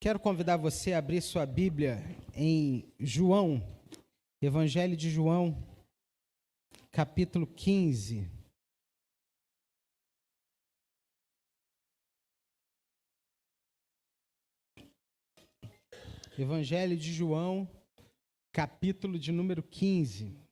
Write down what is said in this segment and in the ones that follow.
Quero convidar você a abrir sua Bíblia em João, Evangelho de João, capítulo 15. Evangelho de João, capítulo de número 15.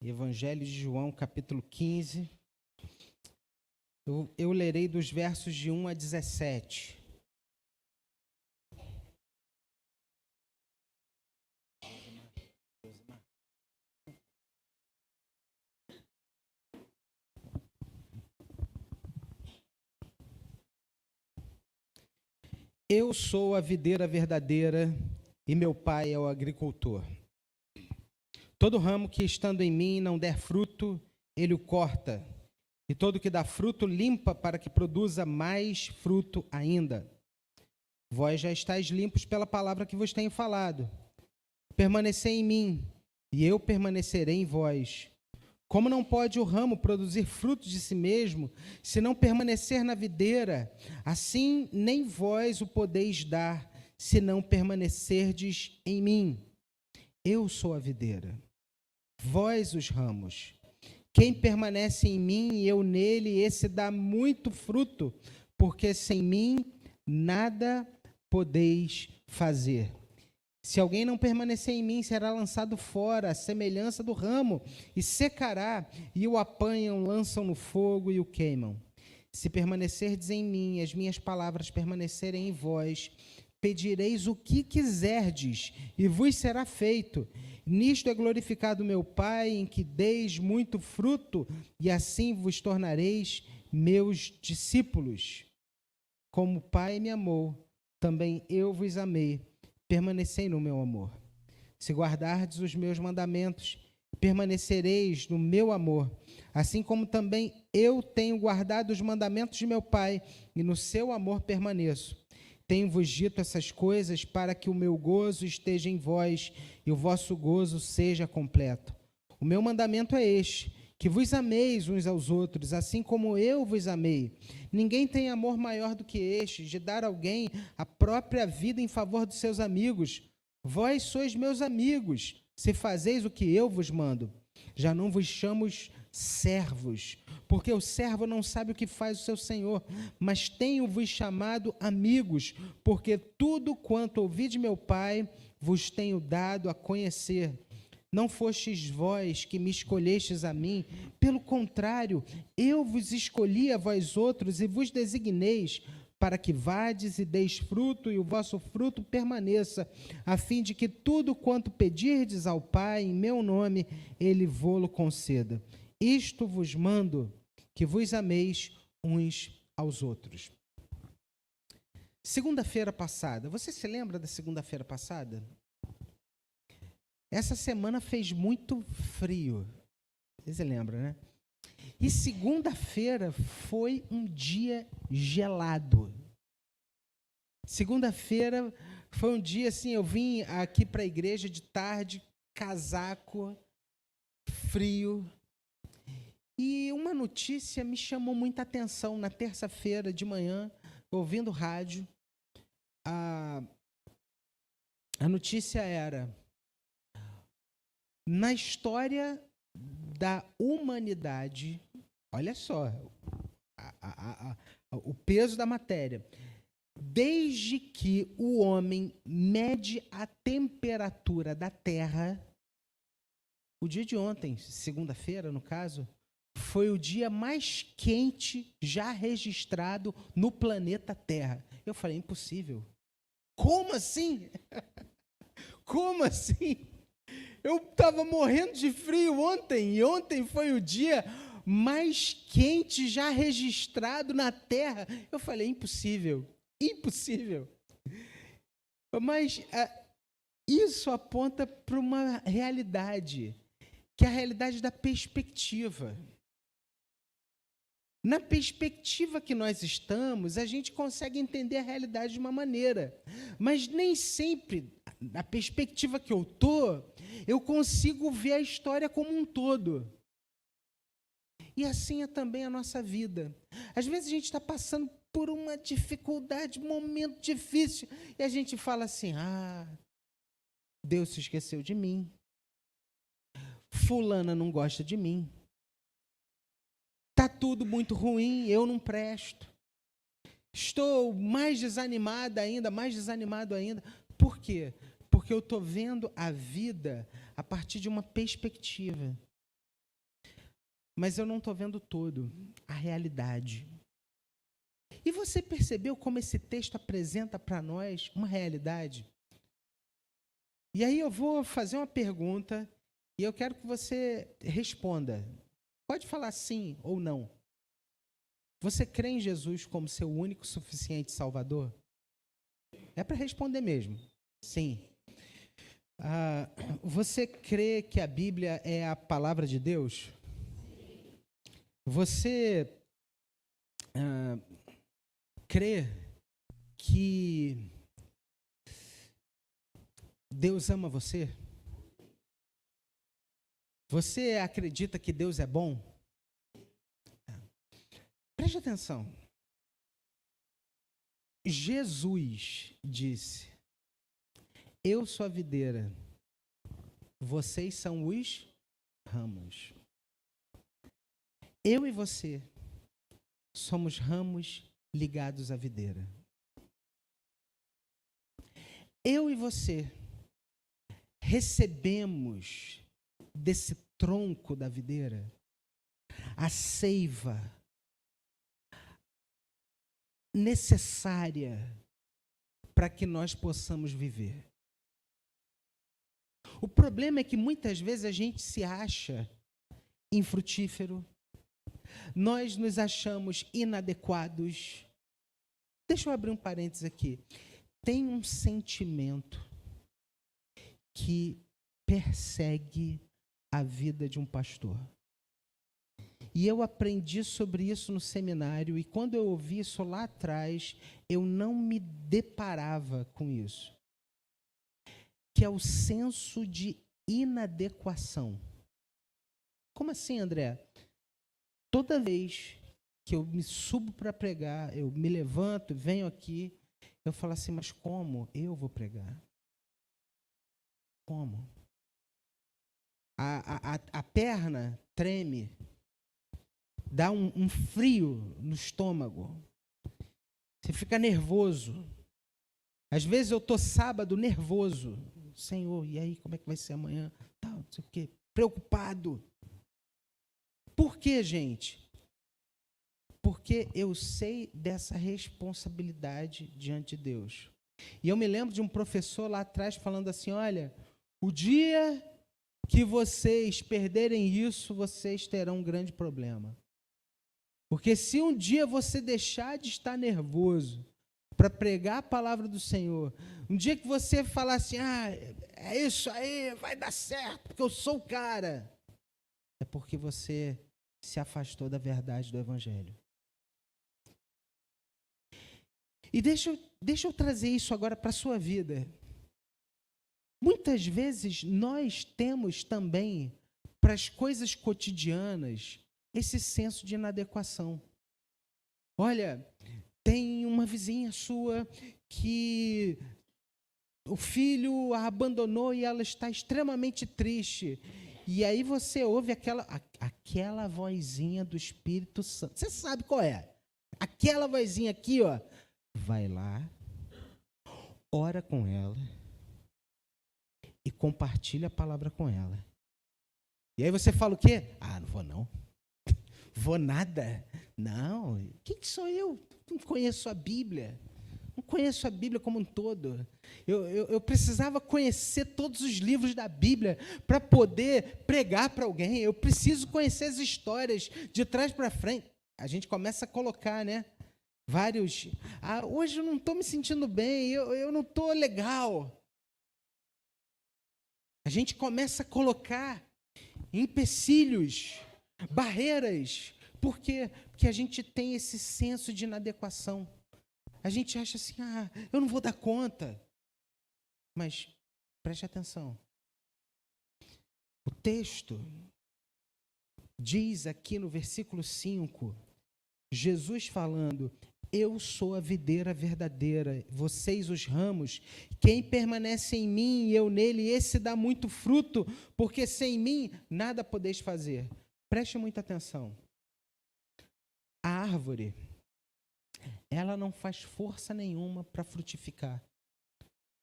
Evangelho de João, capítulo 15. Eu lerei dos versos de 1 a 17. Eu sou a videira verdadeira e meu pai é o agricultor. Todo ramo que estando em mim não der fruto, ele o corta, e todo que dá fruto limpa para que produza mais fruto ainda. Vós já estáis limpos pela palavra que vos tenho falado. Permanecei em mim, e eu permanecerei em vós. Como não pode o ramo produzir fruto de si mesmo, se não permanecer na videira, assim nem vós o podeis dar, se não permanecerdes em mim. Eu sou a videira, vós os ramos. Quem permanece em mim e eu nele, esse dá muito fruto, porque sem mim nada podeis fazer. Se alguém não permanecer em mim, será lançado fora, à semelhança do ramo, e secará, e o apanham, lançam no fogo e o queimam. Se permanecerdes em mim, as minhas palavras permanecerem em vós, pedireis o que quiserdes, e vos será feito. Nisto é glorificado meu Pai, em que deis muito fruto, e assim vos tornareis meus discípulos. Como o Pai me amou, também eu vos amei. Permanecei no meu amor. Se guardardes os meus mandamentos, permanecereis no meu amor, assim como também eu tenho guardado os mandamentos de meu Pai, e no seu amor permaneço. Tenho-vos dito essas coisas para que o meu gozo esteja em vós e o vosso gozo seja completo. O meu mandamento é este, que vos ameis uns aos outros, assim como eu vos amei. Ninguém tem amor maior do que este, de dar a alguém a própria vida em favor dos seus amigos. Vós sois meus amigos, se fazeis o que eu vos mando. Já não vos chamo servos, porque o servo não sabe o que faz o seu senhor, mas tenho-vos chamado amigos, porque tudo quanto ouvi de meu Pai vos tenho dado a conhecer. Não fostes vós que me escolhestes a mim, pelo contrário, eu vos escolhi a vós outros e vos designeis para que vades e deis fruto e o vosso fruto permaneça, a fim de que tudo quanto pedirdes ao Pai em meu nome, ele vô-lo conceda. Isto vos mando, que vos ameis uns aos outros. Segunda-feira passada, você se lembra da segunda-feira passada? Essa semana fez muito frio. Você lembra, né? E segunda-feira foi um dia gelado. Segunda-feira foi um dia assim, eu vim aqui para a igreja de tarde, casaco, frio. E uma notícia me chamou muita atenção na terça-feira de manhã, ouvindo rádio. A notícia era: na história da humanidade, olha só, o peso da matéria, desde que o homem mede a temperatura da Terra, o dia de ontem, segunda-feira no caso, foi o dia mais quente já registrado no planeta Terra. Eu falei, impossível. Como assim? Como assim? Eu estava morrendo de frio ontem, e ontem foi o dia mais quente já registrado na Terra. Eu falei, impossível, impossível. Mas isso aponta para uma realidade, que é a realidade da perspectiva. Na perspectiva que nós estamos, a gente consegue entender a realidade de uma maneira, mas nem sempre, na perspectiva que eu estou, eu consigo ver a história como um todo. E assim é também a nossa vida. Às vezes a gente está passando por uma dificuldade, um momento difícil, e a gente fala assim, Deus se esqueceu de mim, fulana não gosta de mim, está tudo muito ruim, eu não presto. Estou mais desanimado ainda. Por quê? Porque eu estou vendo a vida a partir de uma perspectiva. Mas eu não estou vendo todo, a realidade. E você percebeu como esse texto apresenta para nós uma realidade? E aí eu vou fazer uma pergunta e eu quero que você responda. Pode falar sim ou não. Você crê em Jesus como seu único, suficiente Salvador? É para responder mesmo. Sim. Você crê que a Bíblia é a palavra de Deus? Você crê que Deus ama você? Você acredita que Deus é bom? Preste atenção. Jesus disse, eu sou a videira, vocês são os ramos. Eu e você somos ramos ligados à videira. Eu e você recebemos desse tronco da videira a seiva necessária para que nós possamos viver. O problema é que muitas vezes a gente se acha infrutífero, nós nos achamos inadequados. Deixa eu abrir um parênteses aqui. Tem um sentimento que persegue a vida de um pastor. E eu aprendi sobre isso no seminário, e quando eu ouvi isso lá atrás, eu não me deparava com isso. Que é o senso de inadequação. Como assim, André? Toda vez que eu me subo para pregar, eu me levanto, venho aqui, eu falo assim, mas como eu vou pregar? Como? A perna treme, dá um frio no estômago, você fica nervoso. Às vezes eu estou sábado nervoso, Senhor, e aí, como é que vai ser amanhã? Não sei o quê, preocupado. Por quê, gente? Porque eu sei dessa responsabilidade diante de Deus. E eu me lembro de um professor lá atrás falando assim, olha, o dia que vocês perderem isso, vocês terão um grande problema. Porque se um dia você deixar de estar nervoso para pregar a palavra do Senhor, um dia que você falar assim, é isso aí, vai dar certo, porque eu sou o cara, é porque você se afastou da verdade do Evangelho. E deixa eu trazer isso agora para a sua vida. Muitas vezes nós temos também, para as coisas cotidianas, esse senso de inadequação. Olha, tem uma vizinha sua que o filho a abandonou e ela está extremamente triste. E aí você ouve aquela vozinha do Espírito Santo. Você sabe qual é? Aquela vozinha aqui, ó. Vai lá, ora com ela e compartilha a palavra com ela. E aí você fala o quê? Não vou não. Vou nada. Não, quem que sou eu? Não conheço a Bíblia. Não conheço a Bíblia como um todo. Eu precisava conhecer todos os livros da Bíblia para poder pregar para alguém. Eu preciso conhecer as histórias de trás para frente. A gente começa a colocar, né? Vários. Hoje eu não estou me sentindo bem, eu não estou legal. A gente começa a colocar empecilhos, barreiras, Por quê? Porque a gente tem esse senso de inadequação. A gente acha assim, eu não vou dar conta. Mas preste atenção. O texto diz aqui no versículo 5, Jesus falando: eu sou a videira verdadeira, vocês os ramos. Quem permanece em mim e eu nele, esse dá muito fruto, porque sem mim nada podeis fazer. Preste muita atenção. A árvore, ela não faz força nenhuma para frutificar.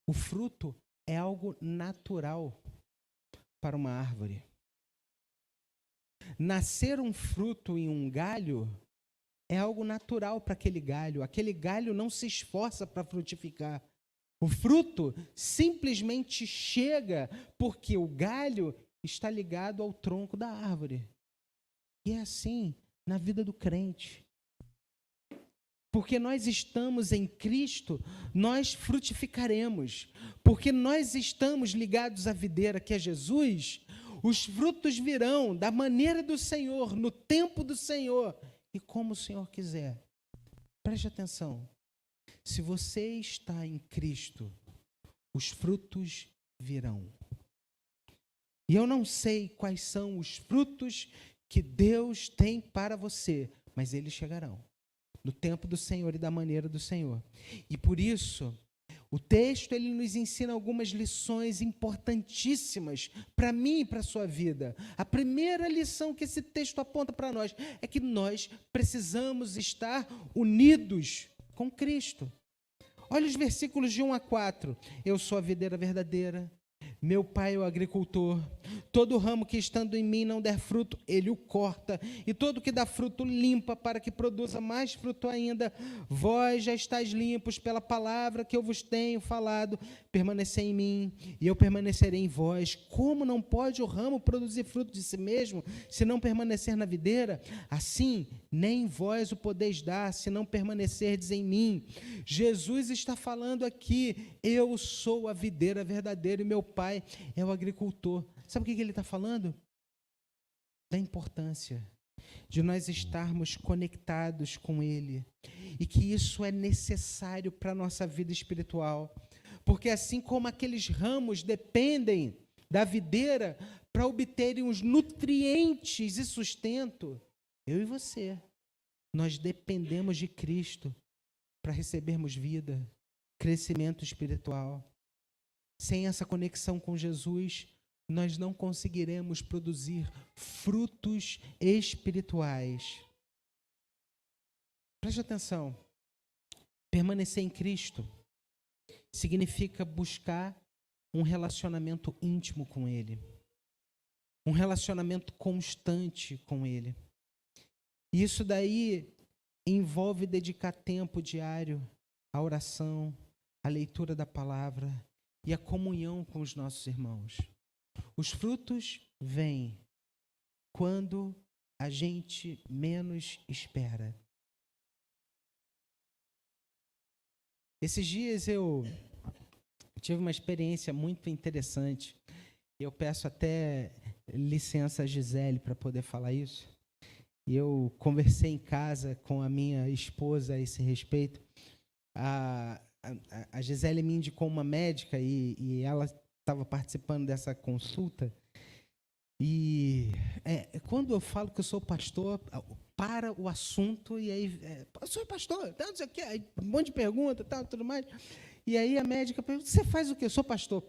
O fruto é algo natural para uma árvore. Nascer um fruto em um galho é algo natural para aquele galho. Aquele galho não se esforça para frutificar. O fruto simplesmente chega porque o galho está ligado ao tronco da árvore. E é assim na vida do crente. Porque nós estamos em Cristo, nós frutificaremos. Porque nós estamos ligados à videira, que é Jesus, os frutos virão da maneira do Senhor, no tempo do Senhor e como o Senhor quiser. Preste atenção. Se você está em Cristo, os frutos virão. E eu não sei quais são os frutos que Deus tem para você, mas eles chegarão no tempo do Senhor e da maneira do Senhor. E por isso, o texto ele nos ensina algumas lições importantíssimas para mim e para a sua vida. A primeira lição que esse texto aponta para nós é que nós precisamos estar unidos com Cristo. Olha os versículos de 1 a 4. Eu sou a videira verdadeira, meu pai é o agricultor. Todo ramo que estando em mim não der fruto, ele o corta. E todo que dá fruto, limpa, para que produza mais fruto ainda. Vós já estáis limpos pela palavra que eu vos tenho falado. Permanecei em mim, e eu permanecerei em vós. Como não pode o ramo produzir fruto de si mesmo, se não permanecer na videira? Assim, nem vós o podeis dar, se não permanecerdes em mim. Jesus está falando aqui: eu sou a videira verdadeira e meu pai é o agricultor. Sabe o que ele está falando? Da importância de nós estarmos conectados com Ele, e que isso é necessário para a nossa vida espiritual, porque assim como aqueles ramos dependem da videira para obterem os nutrientes e sustento, eu e você, nós dependemos de Cristo para recebermos vida, crescimento espiritual. Sem essa conexão com Jesus, nós não conseguiremos produzir frutos espirituais. Preste atenção. Permanecer em Cristo significa buscar um relacionamento íntimo com Ele, um relacionamento constante com Ele. Isso daí envolve dedicar tempo diário à oração, à leitura da palavra e à comunhão com os nossos irmãos. Os frutos vêm quando a gente menos espera. Esses dias eu tive uma experiência muito interessante. Eu peço até licença a Gisele para poder falar isso. E eu conversei em casa com a minha esposa a esse respeito. A Gisele me indicou uma médica e ela estava participando dessa consulta. E quando eu falo que eu sou pastor, para o assunto e aí, eu sou pastor, tá, não sei o quê, aí, um monte de pergunta, tal, tudo mais. E aí a médica perguntou: você faz o quê? Eu sou pastor.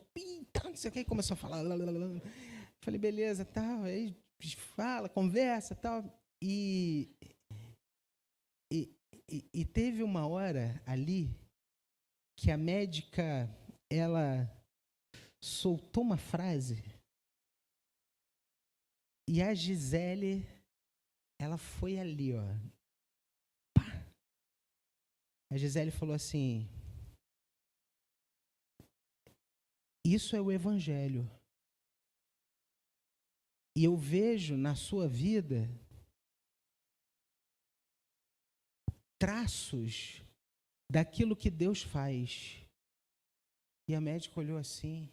Tá, não sei o quê, começou a falar. Falei: beleza, tal. Aí fala, conversa, tal. E teve uma hora ali que a médica, ela soltou uma frase e a Gisele, ela foi ali, ó. Pá. A Gisele falou assim: isso é o Evangelho. E eu vejo na sua vida traços daquilo que Deus faz. E a médica olhou assim,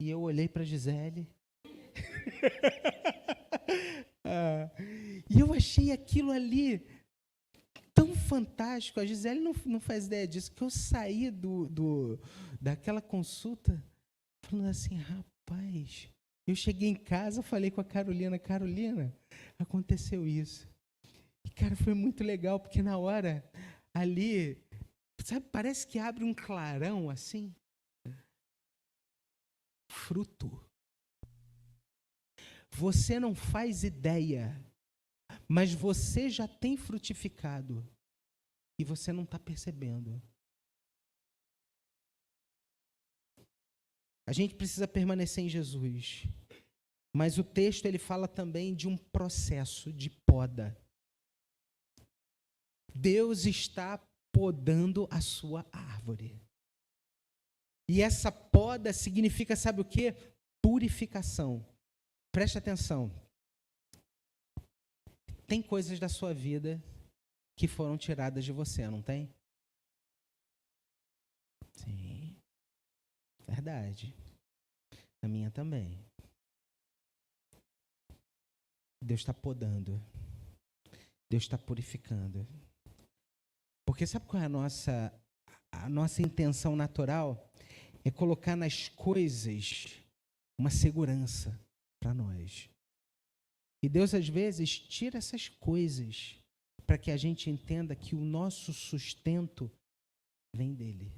e eu olhei para a Gisele. E eu achei aquilo ali tão fantástico. A Gisele não faz ideia disso, que eu saí daquela consulta falando assim, rapaz, eu cheguei em casa, falei com a Carolina, aconteceu isso. E, cara, foi muito legal, porque na hora ali, sabe, parece que abre um clarão assim. Fruto. Você não faz ideia, mas você já tem frutificado e você não está percebendo. A gente precisa permanecer em Jesus, mas o texto ele fala também de um processo de poda. Deus está podando a sua árvore. E essa poda significa, sabe o quê? Purificação. Preste atenção. Tem coisas da sua vida que foram tiradas de você, não tem? Sim. Verdade. A minha também. Deus está podando. Deus está purificando. Porque sabe qual é a nossa intenção natural? É colocar nas coisas uma segurança para nós. E Deus, às vezes, tira essas coisas para que a gente entenda que o nosso sustento vem dele.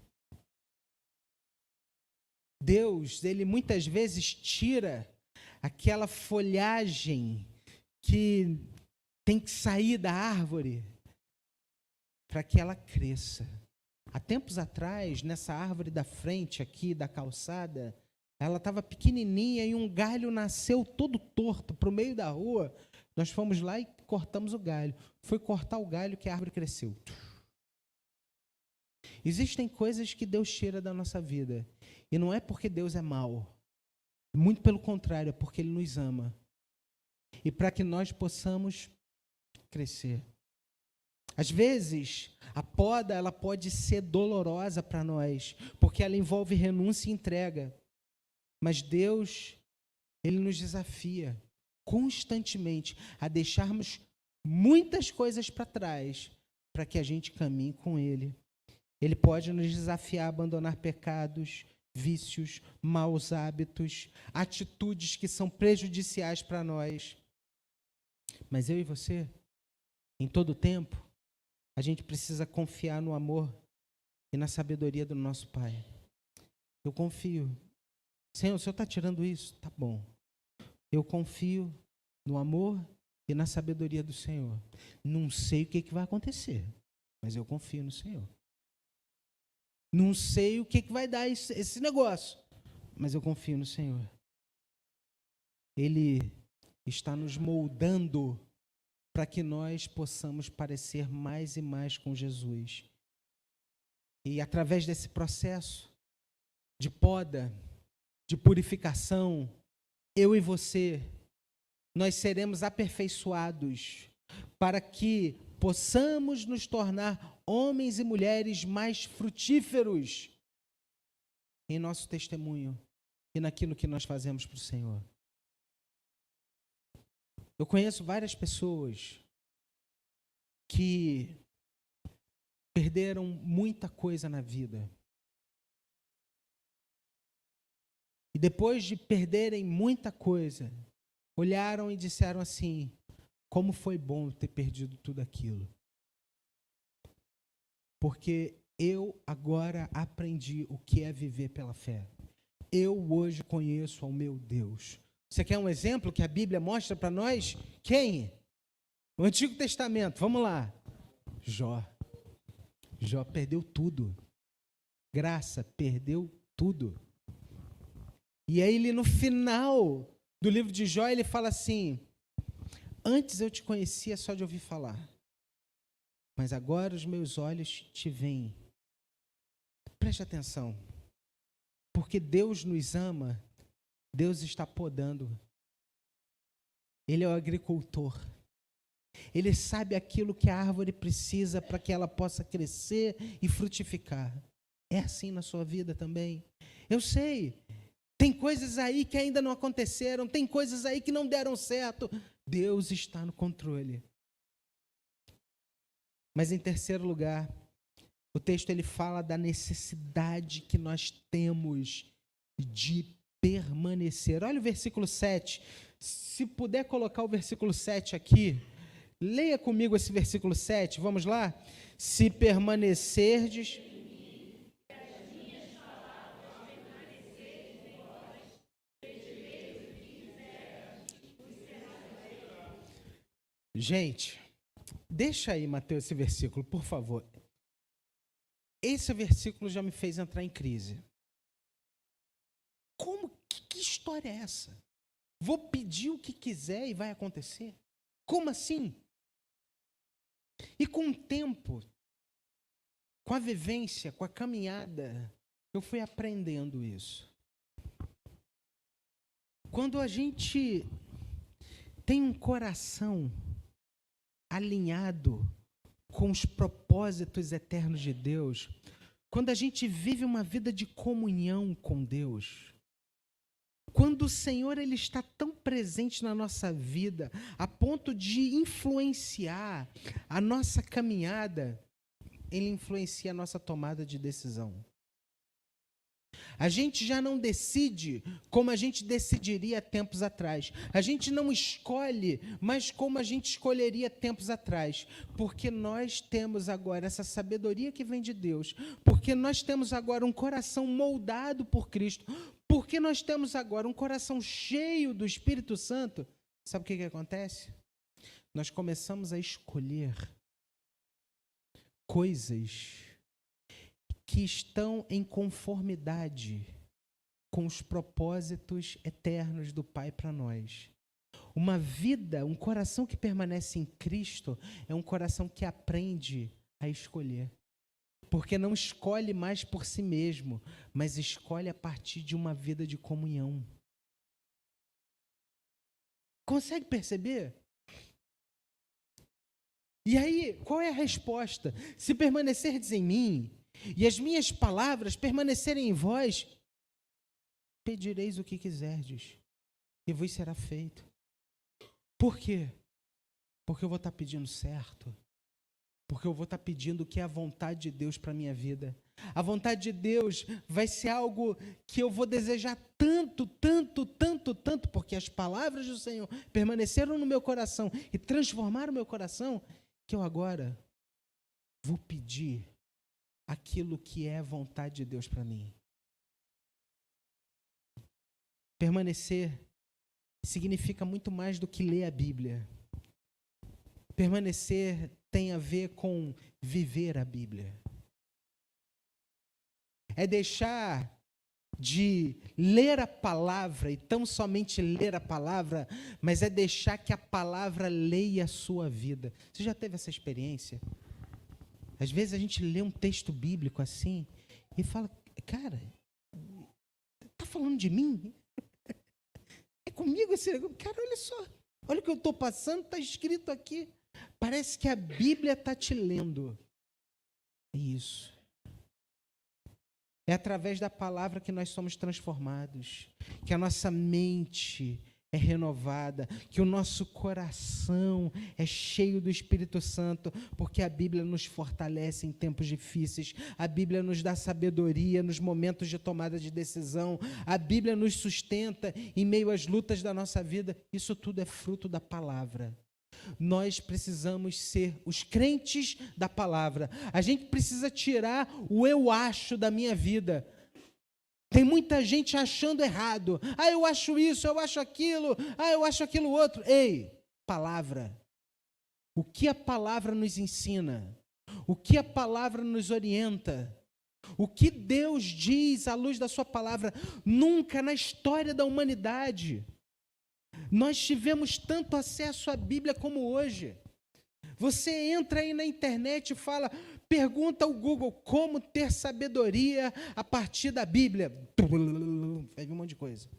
Deus, ele muitas vezes tira aquela folhagem que tem que sair da árvore para que ela cresça. Há tempos atrás, nessa árvore da frente aqui, da calçada, ela estava pequenininha e um galho nasceu todo torto para o meio da rua. Nós fomos lá e cortamos o galho. Foi cortar o galho que a árvore cresceu. Existem coisas que Deus tira da nossa vida. E não é porque Deus é mau. Muito pelo contrário, é porque Ele nos ama. E para que nós possamos crescer. Às vezes, a poda ela pode ser dolorosa para nós, porque ela envolve renúncia e entrega. Mas Deus, Ele nos desafia constantemente a deixarmos muitas coisas para trás, para que a gente caminhe com Ele. Ele pode nos desafiar a abandonar pecados, vícios, maus hábitos, atitudes que são prejudiciais para nós. Mas eu e você, em todo tempo, a gente precisa confiar no amor e na sabedoria do nosso Pai. Eu confio. Senhor, o Senhor está tirando isso? Tá bom. Eu confio no amor e na sabedoria do Senhor. Não sei o que vai acontecer, mas eu confio no Senhor. Não sei o que vai dar esse negócio, mas eu confio no Senhor. Ele está nos moldando para que nós possamos parecer mais e mais com Jesus. E através desse processo de poda, de purificação, eu e você, nós seremos aperfeiçoados para que possamos nos tornar homens e mulheres mais frutíferos em nosso testemunho e naquilo que nós fazemos para o Senhor. Eu conheço várias pessoas que perderam muita coisa na vida. E depois de perderem muita coisa, olharam e disseram assim: como foi bom ter perdido tudo aquilo. Porque eu agora aprendi o que é viver pela fé. Eu hoje conheço ao meu Deus. Você quer um exemplo que a Bíblia mostra para nós? Quem? O Antigo Testamento. Vamos lá. Jó. Jó perdeu tudo. Graça, perdeu tudo. E aí ele no final do livro de Jó, ele fala assim: antes eu te conhecia só de ouvir falar, mas agora os meus olhos te veem. Preste atenção, porque Deus nos ama, Deus está podando. Ele é o agricultor. Ele sabe aquilo que a árvore precisa para que ela possa crescer e frutificar. É assim na sua vida também. Eu sei, tem coisas aí que ainda não aconteceram, tem coisas aí que não deram certo. Deus está no controle. Mas em terceiro lugar, o texto ele fala da necessidade que nós temos de permanecer. Olha o versículo 7. Se puder colocar o versículo 7 aqui, leia comigo esse versículo 7, vamos lá? Se permanecerdes... Gente, deixa aí, Mateus, esse versículo, por favor. Esse versículo já me fez entrar em crise. Como? Que história é essa? Vou pedir o que quiser e vai acontecer? Como assim? E com o tempo, com a vivência, com a caminhada, eu fui aprendendo isso. Quando a gente tem um coração alinhado com os propósitos eternos de Deus, quando a gente vive uma vida de comunhão com Deus, quando o Senhor ele está tão presente na nossa vida, a ponto de influenciar a nossa caminhada, ele influencia a nossa tomada de decisão. A gente já não decide como a gente decidiria tempos atrás. A gente não escolhe, mas como a gente escolheria tempos atrás. Porque nós temos agora essa sabedoria que vem de Deus. Porque nós temos agora um coração moldado por Cristo. Porque nós temos agora um coração cheio do Espírito Santo. Sabe o que acontece? Nós começamos a escolher coisas que estão em conformidade com os propósitos eternos do Pai para nós. Uma vida, um coração que permanece em Cristo é um coração que aprende a escolher. Porque não escolhe mais por si mesmo, mas escolhe a partir de uma vida de comunhão. Consegue perceber? E aí, qual é a resposta? Se permanecerdes em mim, e as minhas palavras permanecerem em vós, pedireis o que quiserdes, e vos será feito. Por quê? Porque eu vou estar pedindo certo. Porque eu vou estar pedindo o que é a vontade de Deus para a minha vida. A vontade de Deus vai ser algo que eu vou desejar tanto, tanto, tanto, tanto, porque as palavras do Senhor permaneceram no meu coração e transformaram o meu coração, que eu agora vou pedir aquilo que é a vontade de Deus para mim. Permanecer significa muito mais do que ler a Bíblia. Permanecer tem a ver com viver a Bíblia. É deixar de ler a palavra e tão somente ler a palavra, mas é deixar que a palavra leia a sua vida. Você já teve essa experiência? Às vezes a gente lê um texto bíblico assim e fala, cara, tá falando de mim? É comigo esse negócio? Cara, olha só, olha o que eu estou passando, está escrito aqui. Parece que a Bíblia está te lendo. É isso. É através da palavra que nós somos transformados, que a nossa mente é renovada, que o nosso coração é cheio do Espírito Santo, porque a Bíblia nos fortalece em tempos difíceis, a Bíblia nos dá sabedoria nos momentos de tomada de decisão, a Bíblia nos sustenta em meio às lutas da nossa vida. Isso tudo é fruto da palavra. Nós precisamos ser os crentes da palavra. A gente precisa tirar o eu acho da minha vida. Tem muita gente achando errado. Eu acho isso, eu acho aquilo, eu acho aquilo outro. Ei, palavra. O que a palavra nos ensina? O que a palavra nos orienta? O que Deus diz à luz da sua palavra? Nunca na história da humanidade nós tivemos tanto acesso à Bíblia como hoje. Você entra aí na internet e fala, pergunta ao Google como ter sabedoria a partir da Bíblia. Vai vir um monte de coisa.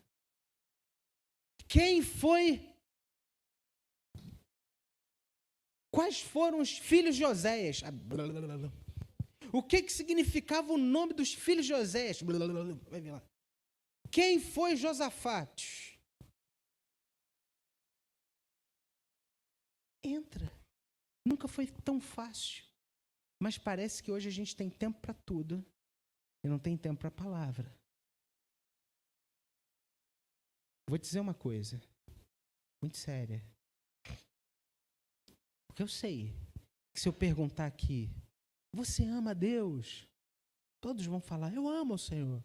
Quem foi? Quais foram os filhos de Oséias? O que significava o nome dos filhos de Oséias? Vai vir lá. Quem foi Josafá? Entra. Nunca foi tão fácil. Mas parece que hoje a gente tem tempo para tudo e não tem tempo para a palavra. Vou te dizer uma coisa muito séria. Porque eu sei que se eu perguntar aqui, você ama a Deus? Todos vão falar, eu amo o Senhor.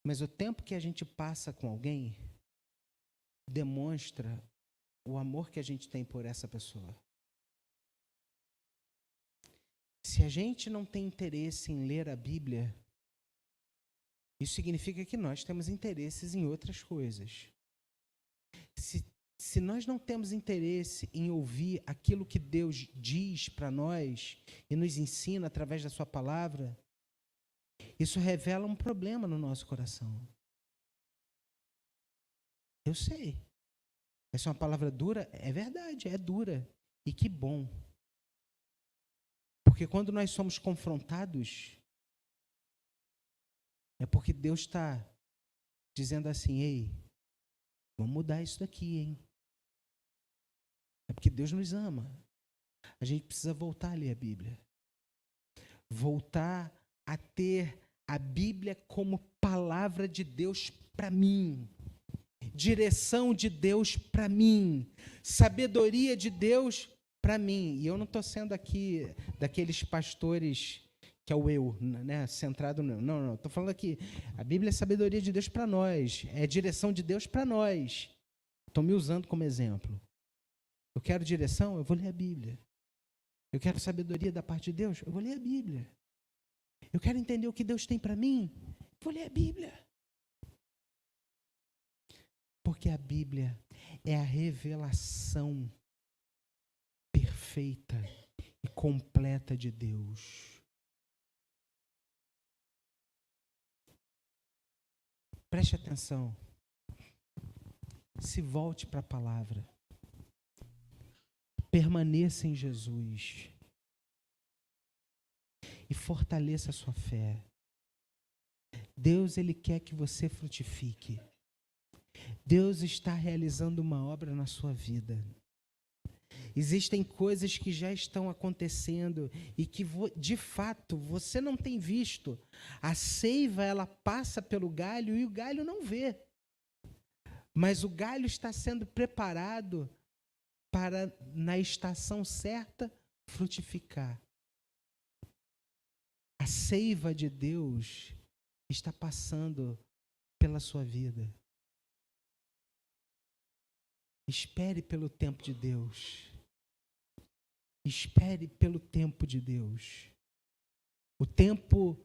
Mas o tempo que a gente passa com alguém demonstra o amor que a gente tem por essa pessoa. Se a gente não tem interesse em ler a Bíblia, isso significa que nós temos interesses em outras coisas. Se nós não temos interesse em ouvir aquilo que Deus diz para nós e nos ensina através da sua palavra, isso revela um problema no nosso coração. Eu sei. Essa é uma palavra dura? É verdade, é dura. E que bom. Porque quando nós somos confrontados, é porque Deus está dizendo assim, ei, vamos mudar isso daqui, hein? É porque Deus nos ama. A gente precisa voltar a ler a Bíblia. Voltar a ter a Bíblia como palavra de Deus para mim. Direção de Deus para mim. Sabedoria de Deus para mim. E eu não estou sendo aqui daqueles pastores que é o eu, né, centrado no eu. Não, estou falando aqui. A Bíblia é sabedoria de Deus para nós. É direção de Deus para nós. Estou me usando como exemplo. Eu quero direção, eu vou ler a Bíblia. Eu quero sabedoria da parte de Deus, eu vou ler a Bíblia. Eu quero entender o que Deus tem para mim, eu vou ler a Bíblia. Porque a Bíblia é a revelação perfeita e completa de Deus. Preste atenção. Se volte para a palavra. Permaneça em Jesus e fortaleça a sua fé. Deus, Ele quer que você frutifique. Deus está realizando uma obra na sua vida. Existem coisas que já estão acontecendo e que, de fato, você não tem visto. A seiva, ela passa pelo galho e o galho não vê. Mas o galho está sendo preparado para, na estação certa, frutificar. A seiva de Deus está passando pela sua vida. Espere pelo tempo de Deus. Espere pelo tempo de Deus. O tempo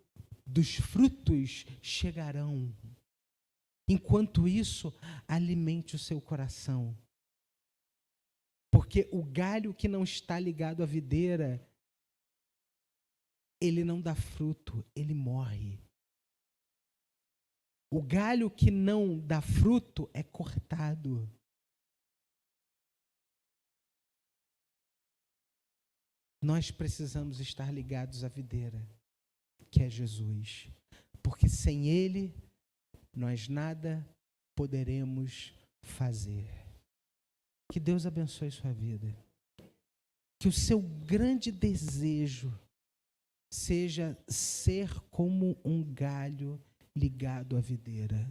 dos frutos chegarão. Enquanto isso, alimente o seu coração. Porque o galho que não está ligado à videira, ele não dá fruto, ele morre. O galho que não dá fruto é cortado. Nós precisamos estar ligados à videira, que é Jesus. Porque sem Ele, nós nada poderemos fazer. Que Deus abençoe sua vida. Que o seu grande desejo seja ser como um galho ligado à videira.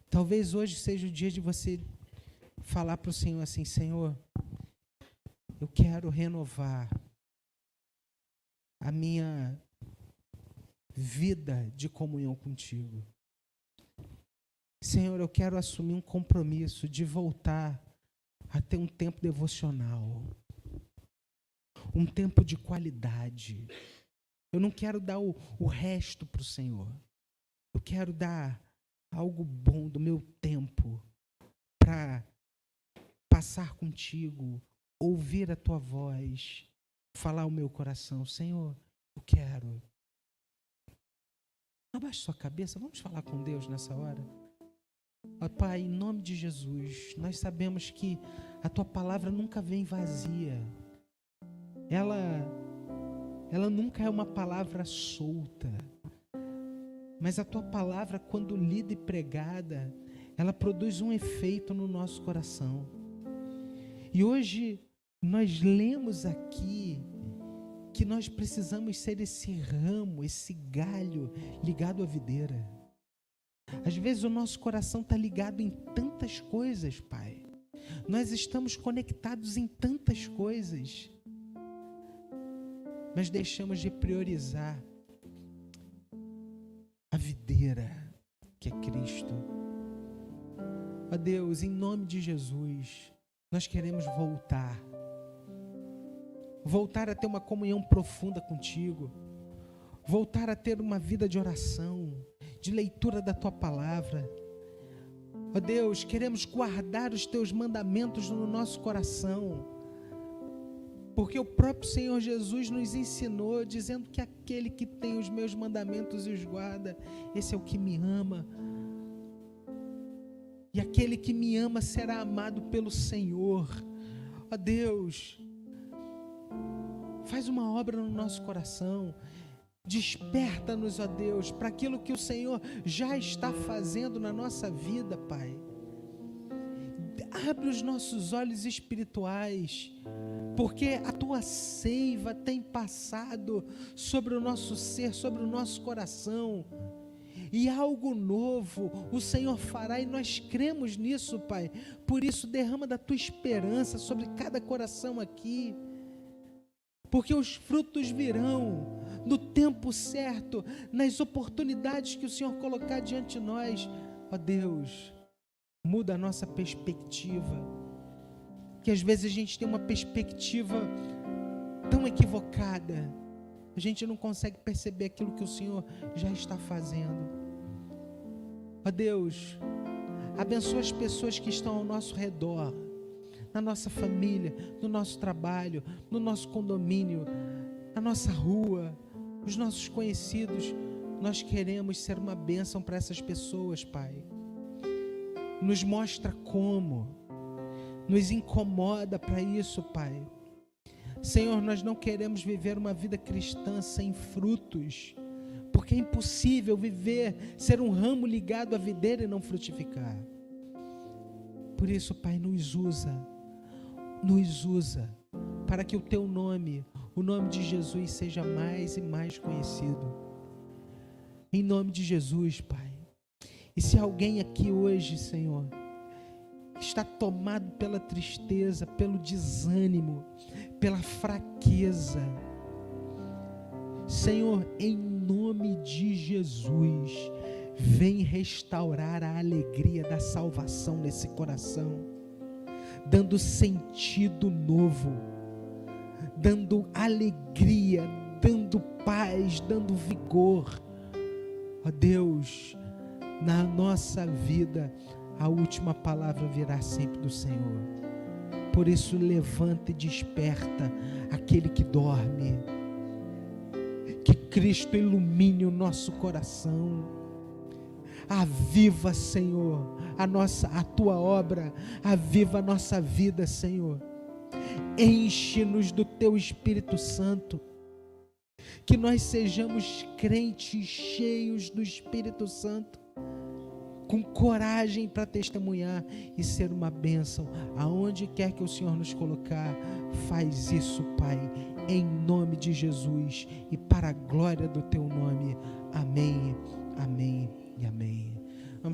Talvez hoje seja o dia de você falar para o Senhor assim, Senhor, eu quero renovar a minha vida de comunhão contigo. Senhor, eu quero assumir um compromisso de voltar a ter um tempo devocional, um tempo de qualidade. Eu não quero dar o resto para o Senhor. Eu quero dar algo bom do meu tempo para passar contigo, ouvir a tua voz, falar o meu coração. Senhor, eu quero. Abaixe sua cabeça, vamos falar com Deus nessa hora. Ó Pai, em nome de Jesus, nós sabemos que a tua palavra nunca vem vazia. Ela nunca é uma palavra solta. Mas a tua palavra, quando lida e pregada, ela produz um efeito no nosso coração. E hoje nós lemos aqui que nós precisamos ser esse ramo, esse galho ligado à videira. Às vezes o nosso coração está ligado em tantas coisas, Pai. Nós estamos conectados em tantas coisas, mas deixamos de priorizar a videira, que é Cristo. Ó Deus, em nome de Jesus, nós queremos voltar a ter uma comunhão profunda contigo, voltar a ter uma vida de oração, de leitura da Tua Palavra. Ó Deus, queremos guardar os Teus mandamentos no nosso coração, porque o próprio Senhor Jesus nos ensinou, dizendo que aquele que tem os meus mandamentos e os guarda, esse é o que me ama. E aquele que me ama será amado pelo Senhor. Ó Deus, faz uma obra no nosso coração. Desperta-nos, ó Deus, para aquilo que o Senhor já está fazendo na nossa vida, Pai. Abre os nossos olhos espirituais, porque a Tua seiva tem passado sobre o nosso ser, sobre o nosso coração. E algo novo o Senhor fará, e nós cremos nisso, Pai. Por isso, derrama da Tua esperança sobre cada coração aqui, porque os frutos virão no tempo certo, nas oportunidades que o Senhor colocar diante de nós. Ó Deus, muda a nossa perspectiva, que às vezes a gente tem uma perspectiva tão equivocada, a gente não consegue perceber aquilo que o Senhor já está fazendo. Ó Deus, abençoa as pessoas que estão ao nosso redor, na nossa família, no nosso trabalho, no nosso condomínio, na nossa rua, os nossos conhecidos. Nós queremos ser uma bênção para essas pessoas, Pai. Nos mostra como, nos incomoda para isso, Pai. Senhor, nós não queremos viver uma vida cristã sem frutos, porque é impossível ser um ramo ligado à videira e não frutificar. Por isso, Pai, nos usa para que o Teu nome, o nome de Jesus, seja mais e mais conhecido. Em nome de Jesus, Pai. E se alguém aqui hoje, Senhor, está tomado pela tristeza, pelo desânimo, pela fraqueza, Senhor, em nome de Jesus, vem restaurar a alegria da salvação nesse coração, dando sentido novo, dando alegria, dando paz, dando vigor. Ó Deus, na nossa vida, a última palavra virá sempre do Senhor. Por isso, levanta e desperta aquele que dorme. Que Cristo ilumine o nosso coração. Aviva, Senhor, a Tua obra. Aviva a nossa vida, Senhor. Enche-nos do Teu Espírito Santo. Que nós sejamos crentes cheios do Espírito Santo, com coragem para testemunhar e ser uma bênção aonde quer que o Senhor nos colocar. Faz isso, Pai, em nome de Jesus e para a glória do Teu nome. Amém, amém e amém.